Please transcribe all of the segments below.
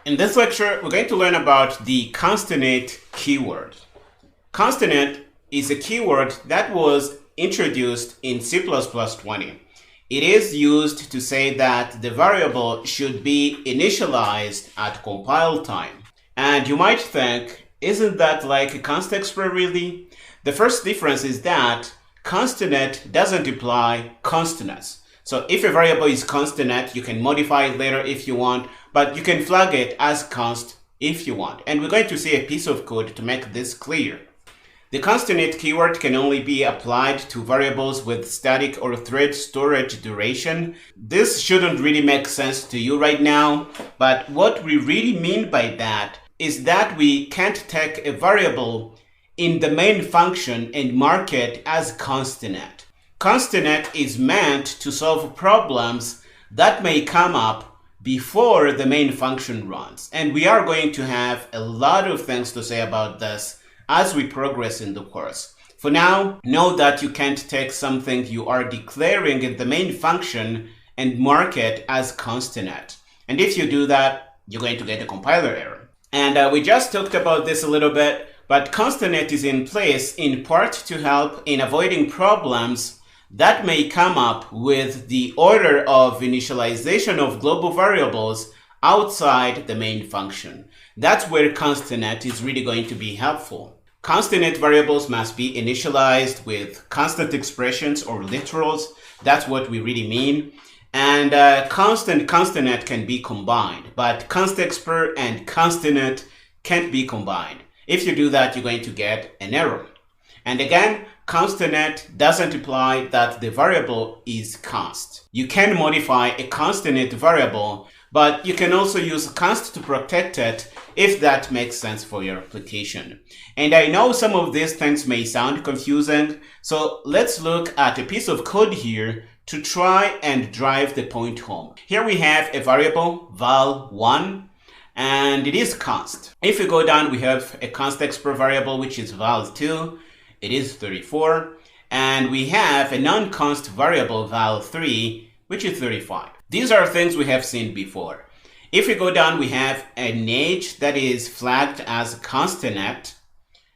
In this lecture, we're going to learn about the constinit keyword. Constinit is a keyword that was introduced in C++20. It is used to say that the variable should be initialized at compile time. And you might think, isn't that like a const expr really? The first difference is that constinit doesn't imply constants. So if a variable is constinit, you can modify it later if you want, but you can flag it as const if you want. And we're going to see a piece of code to make this clear. The constinit keyword can only be applied to variables with static or thread storage duration. This shouldn't really make sense to you right now, but what we really mean by that is that we can't take a variable in the main function and mark it as constinit. Constinit is meant to solve problems that may come up before the main function runs. And we are going to have a lot of things to say about this as we progress in the course. For now, know that you can't take something you are declaring in the main function and mark it as constinit. And if you do that, you're going to get a compiler error. And we just talked about this a little bit, but constinit is in place in part to help in avoiding problems that may come up with the order of initialization of global variables outside the main function. That's where constinit is really going to be helpful. Constinit variables must be initialized with constant expressions or literals. That's what we really mean. And const and constinit can be combined, but const expr and constinit can't be combined. If you do that, you're going to get an error. And again, constinit doesn't imply that the variable is const. You can modify a constinit variable, but you can also use const to protect it if that makes sense for your application. And I know some of these things may sound confusing, so let's look at a piece of code here to try and drive the point home. Here we have a variable val1, and it is const. If we go down, we have a const expr variable, which is val2. It is 34, and we have a non-const variable val3, which is 35. These are things we have seen before. If we go down, we have an age that is flagged as constinit.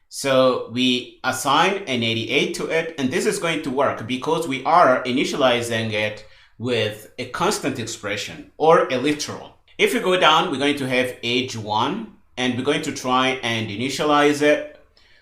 So we assign an 88 to it, and this is going to work because we are initializing it with a constant expression or a literal. If we go down, we're going to have age 1, and we're going to try and initialize it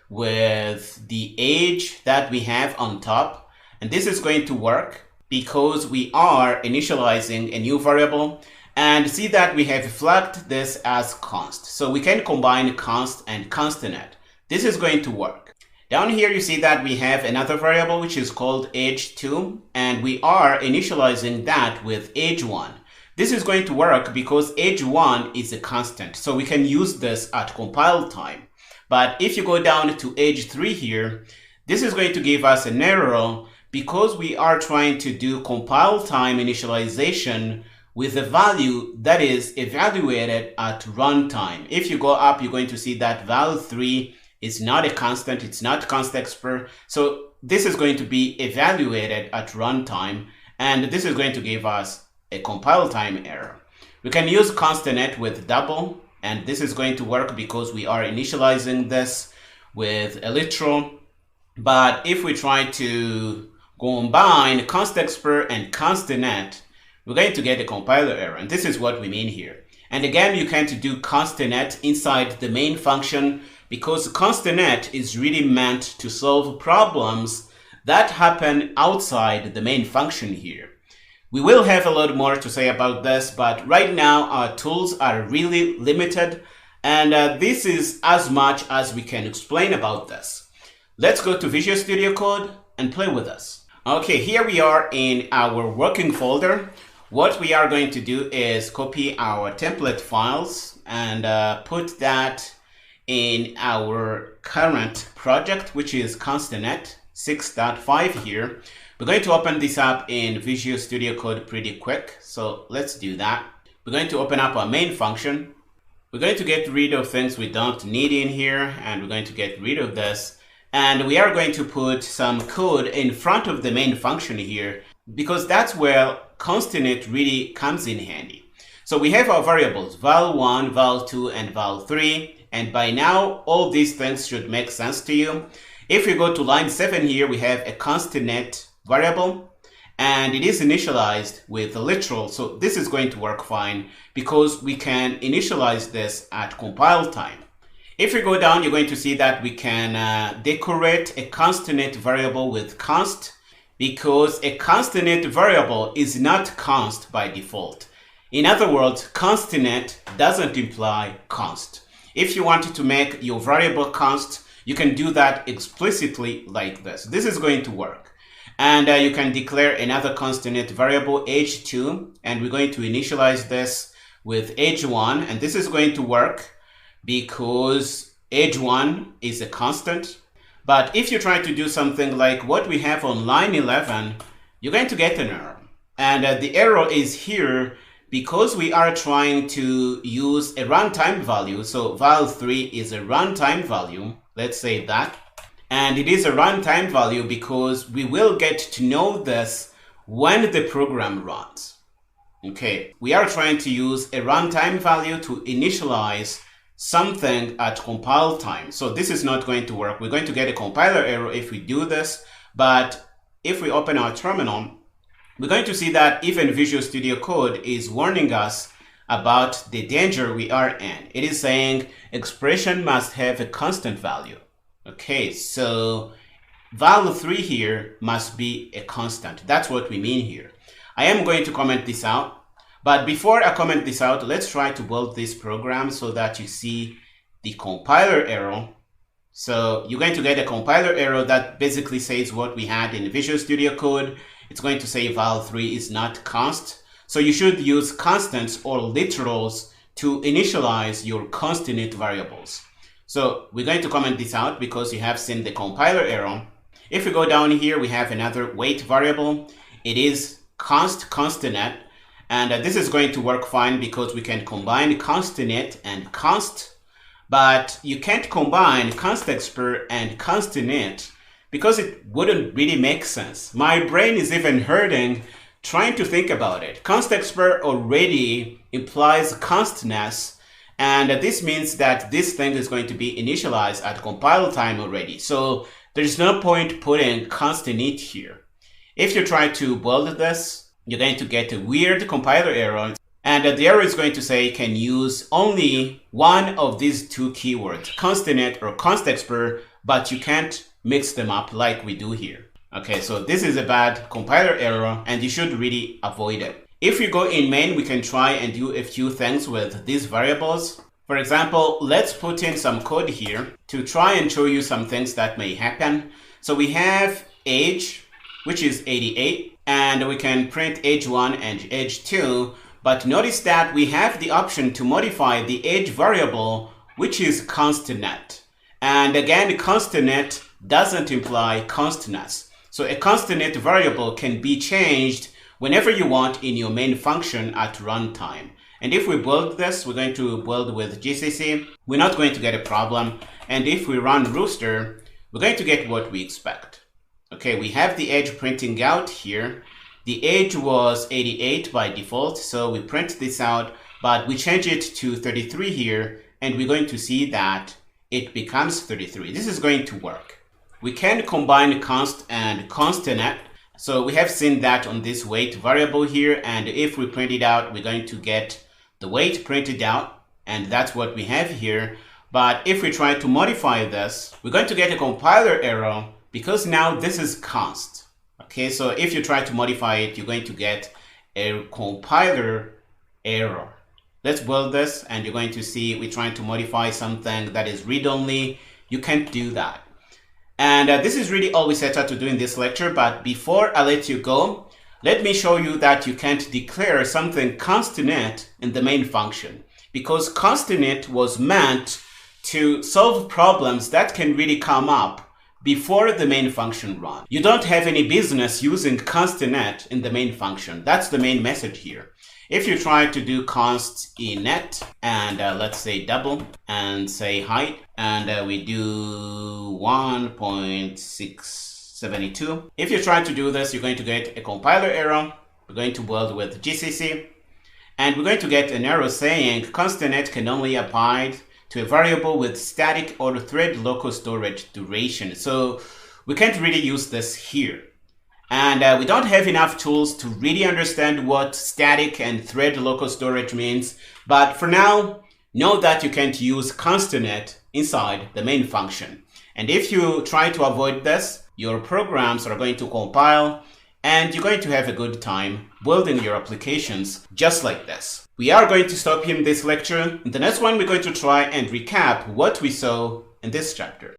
with the age that we have on top. And this is going to work because we are initializing a new variable, and see that we have flagged this as const. So we can combine const and constinit. This is going to work. Down here you see that we have another variable which is called age2, and we are initializing that with age1. This is going to work because age1 is a constant, so we can use this at compile time. But if you go down to age 3 here, this is going to give us an error because we are trying to do compile time initialization with a value that is evaluated at runtime. If you go up, you're going to see that val3 is not a constant, it's not const expr. So this is going to be evaluated at runtime, and this is going to give us a compile time error. We can use constinit with double, and this is going to work because we are initializing this with a literal. But if we try to combine const expr and constinit, we're going to get a compiler error, and this is what we mean here. And again, you can't do constinit inside the main function because constinit is really meant to solve problems that happen outside the main function here. We will have a lot more to say about this, but right now our tools are really limited, and this is as much as we can explain about this. Let's go to Visual Studio Code and play with us. Okay, here we are in our working folder. What we are going to do is copy our template files and put that in our current project, which is constinit 6.5 here. We're going to open this up in Visual Studio Code pretty quick, so let's do that. We're going to open up our main function. We're going to get rid of things we don't need in here, and we're going to get rid of this. And we are going to put some code in front of the main function here, because that's where constinit really comes in handy. So we have our variables, val1, val2, and val3. And by now, all these things should make sense to you. If we go to line 7 here, we have a constinit variable. And it is initialized with the literal. So this is going to work fine because we can initialize this at compile time. If we go down, you're going to see that we can decorate a constinit variable with const, because a constinit variable is not const by default. In other words, constinit doesn't imply const. If you wanted to make your variable const, you can do that explicitly like this. This is going to work. And you can declare another constinit variable, age2, and we're going to initialize this with age1. And this is going to work because age1 is a constant. But if you try to do something like what we have on line 11, you're going to get an error. And the error is here because we are trying to use a runtime value. So val3 is a runtime value. Let's say that. And it is a runtime value because we will get to know this when the program runs. Okay, we are trying to use a runtime value to initialize something at compile time. So this is not going to work. We're going to get a compiler error if we do this. But if we open our terminal, we're going to see that even Visual Studio Code is warning us about the danger we are in. It is saying expression must have a constant value. Okay, so val3 here must be a constant. That's what we mean here. I am going to comment this out, but before I comment this out, let's try to build this program so that you see the compiler error. So you're going to get a compiler error that basically says what we had in Visual Studio Code. It's going to say val3 is not const. So you should use constants or literals to initialize your constinit variables. So we're going to comment this out because you have seen the compiler error. If we go down here, we have another weight variable. It is constinit, and this is going to work fine because we can combine constinit and const, but you can't combine constexpr and constinit because it wouldn't really make sense. My brain is even hurting trying to think about it. Constexpr already implies constness, and this means that this thing is going to be initialized at compile time already. So there's no point putting constinit here. If you try to build this, you're going to get a weird compiler error. And the error is going to say can use only one of these two keywords, constinit or constexpr, but you can't mix them up like we do here. Okay, so this is a bad compiler error and you should really avoid it. If you go in main, we can try and do a few things with these variables. For example, let's put in some code here to try and show you some things that may happen. So we have age, which is 88, and we can print age1 and age2. But notice that we have the option to modify the age variable, which is constinit. And again, constinit doesn't imply constness. So a constinit variable can be changed whenever you want in your main function at runtime. And if we build this, we're going to build with GCC. We're not going to get a problem. And if we run rooster, we're going to get what we expect. Okay, we have the age printing out here. The age was 88 by default, so we print this out, but we change it to 33 here, and we're going to see that it becomes 33. This is going to work. We can combine const and constinit. So we have seen that on this weight variable here, and if we print it out, we're going to get the weight printed out, and that's what we have here. But if we try to modify this, we're going to get a compiler error because now this is const. Okay, so if you try to modify it, you're going to get a compiler error. Let's build this, and you're going to see we're trying to modify something that is read-only. You can't do that. And this is really all we set out to do in this lecture. But before I let you go, let me show you that you can't declare something constinit in the main function, because constinit was meant to solve problems that can really come up before the main function runs. You don't have any business using constinit in the main function. That's the main message here. If you try to do const init and let's say double and say height, and we do 1.672. If you try to do this, you're going to get a compiler error. We're going to build with GCC. And we're going to get an error saying constinit can only apply to a variable with static or thread local storage duration. So we can't really use this here. And we don't have enough tools to really understand what static and thread local storage means. But for now, know that you can't use constinit inside the main function. And if you try to avoid this, your programs are going to compile and you're going to have a good time building your applications just like this. We are going to stop here in this lecture. In the next one, we're going to try and recap what we saw in this chapter.